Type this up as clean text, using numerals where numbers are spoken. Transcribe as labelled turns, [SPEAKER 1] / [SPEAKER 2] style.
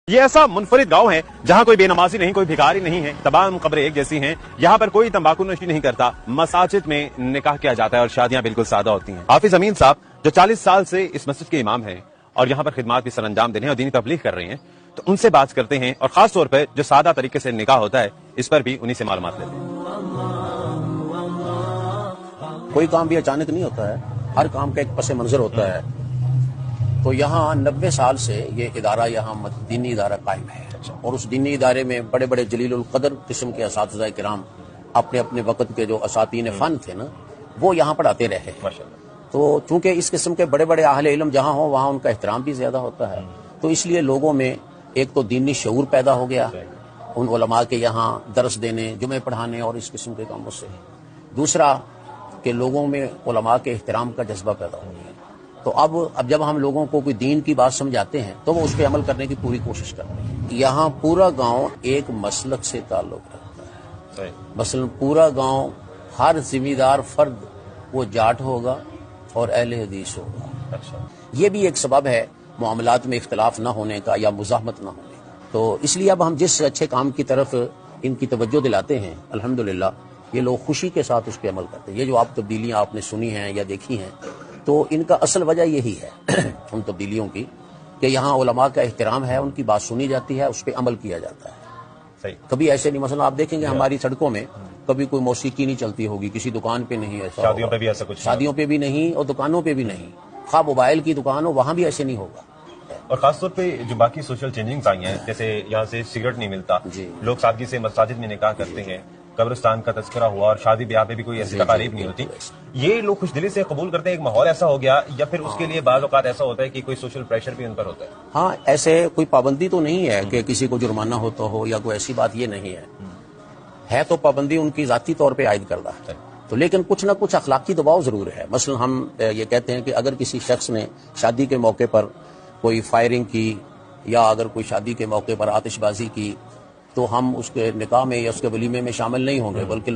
[SPEAKER 1] یہ ایسا منفرد گاؤں ہے جہاں کوئی بے نمازی نہیں، کوئی بھکاری نہیں ہے، تمام قبریں ایک جیسی ہیں، یہاں پر کوئی تمباکو نوشی نہیں کرتا، مساجد میں نکاح کیا جاتا ہے اور شادیاں بالکل سادہ ہوتی ہیں۔ حافظ امین صاحب جو 40 سال سے اس مسجد کے امام ہیں اور یہاں پر خدمات بھی سر انجام دے رہے ہیں اور دینی تبلیغ کر رہے ہیں، تو ان سے بات کرتے ہیں اور خاص طور پر جو سادہ طریقے سے نکاح ہوتا ہے اس پر بھی انہی سے معلومات لیتے ہیں۔
[SPEAKER 2] کوئی کام بھی اچانک نہیں ہوتا ہے، ہر کام کا ایک پس منظر ہوتا ہے۔ تو یہاں 90 سال سے یہ ادارہ یہاں دینی ادارہ قائم ہے اور اس دینی ادارے میں بڑے بڑے جلیل القدر قسم کے اساتذہ کرام اپنے اپنے وقت کے جو اساتین فن تھے نا وہ یہاں پڑھاتے رہے۔ تو چونکہ اس قسم کے بڑے بڑے اہل علم جہاں ہوں وہاں ان کا احترام بھی زیادہ ہوتا ہے، تو اس لیے لوگوں میں ایک تو دینی شعور پیدا ہو گیا ان علماء کے یہاں درس دینے، جمعے پڑھانے اور اس قسم کے کاموں سے۔ دوسرا کہ لوگوں میں علماء کے احترام کا جذبہ پیدا ہو گیا۔ تو اب جب ہم لوگوں کو کوئی دین کی بات سمجھاتے ہیں تو وہ اس پہ عمل کرنے کی پوری کوشش کرتے ہیں۔ یہاں پورا گاؤں ایک مسلک سے تعلق رکھتا ہے، مثلا پورا گاؤں ہر ذمہ دار فرد وہ جاٹ ہوگا اور اہل حدیث ہوگا۔ یہ بھی ایک سبب ہے معاملات میں اختلاف نہ ہونے کا یا مزاحمت نہ ہونے کا۔ تو اس لیے اب ہم جس اچھے کام کی طرف ان کی توجہ دلاتے ہیں الحمدللہ یہ لوگ خوشی کے ساتھ اس پہ عمل کرتے ہیں۔ یہ جو آپ تبدیلیاں آپ نے سنی ہیں یا دیکھی ہیں تو ان کا اصل وجہ یہی ہے ان تبدیلیوں کی کہ یہاں علماء کا احترام ہے، ان کی بات سنی جاتی ہے، اس پہ عمل کیا جاتا ہے۔ کبھی ایسے نہیں، مثلا آپ دیکھیں گے ہماری سڑکوں میں کبھی کوئی موسیقی نہیں چلتی ہوگی، کسی دکان پہ نہیں، ایسا
[SPEAKER 1] شادیوں پہ بھی ایسا کچھ،
[SPEAKER 2] شادیوں پہ بھی نہیں اور دکانوں پہ بھی نہیں، خواہ موبائل کی دکان ہو وہاں بھی ایسے نہیں ہوگا۔
[SPEAKER 1] اور خاص طور پہ جو باقی سوشل چینجنگز آئی ہیں، جیسے یہاں سے سگریٹ نہیں ملتا، لوگ سادگی سے مساجد میں نکاح کرتے ہیں، قبرستان کا تذکرہ ہوا اور شادی بیاہ پہ بھی کوئی ایسی تقاریب نہیں ہوتی، یہ لوگ خوش دلی سے قبول کرتے ہیں۔ ایک ماحول ایسا ہو گیا یا پھر اس کے لیے بعض اوقات ایسا ہوتا ہے کہ کوئی سوشل پریشر بھی ان پر ہوتا ہے؟
[SPEAKER 2] ہاں، ایسے کوئی پابندی تو نہیں ہے کہ کسی کو جرمانہ ہوتا ہو یا کوئی ایسی بات، یہ نہیں ہے تو پابندی ان کی ذاتی طور پہ عائد کردہ ہے، تو لیکن کچھ نہ کچھ اخلاقی دباؤ ضرور ہے۔ مثلا ہم یہ کہتے ہیں کہ اگر کسی شخص نے شادی کے موقع پر کوئی فائرنگ کی یا اگر کوئی شادی کے موقع پر آتش بازی کی تو ہم اس کے نکاح میں یا اس کے ولیمے میں شامل نہیں ہوں گے، بلکہ